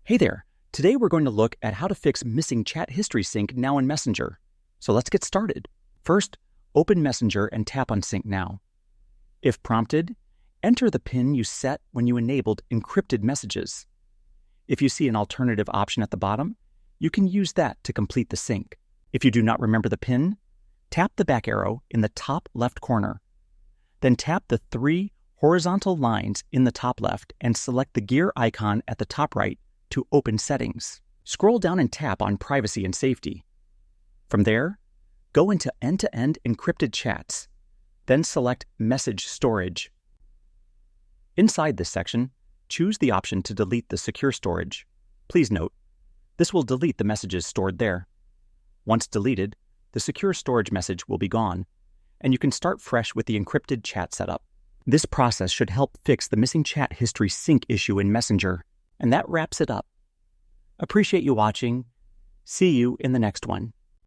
Hey there! Today we're going to look at how to fix missing chat history sync now in Messenger. So let's get started. First, open Messenger and tap on Sync Now. If prompted, enter the PIN you set when you enabled encrypted messages. If you see an alternative option at the bottom, you can use that to complete the sync. If you do not remember the PIN, tap the back arrow in the top left corner. Then tap the 3 horizontal lines in the top left and select the gear icon at the top right to open Settings. Scroll down and tap on Privacy and Safety. From there, go into End-to-End Encrypted Chats, then select Message Storage. Inside this section, choose the option to delete the secure storage. Please note, this will delete the messages stored there. Once deleted, the secure storage message will be gone, and you can start fresh with the encrypted chat setup. This process should help fix the missing chat history sync issue in Messenger. And that wraps it up. Appreciate you watching. See you in the next one.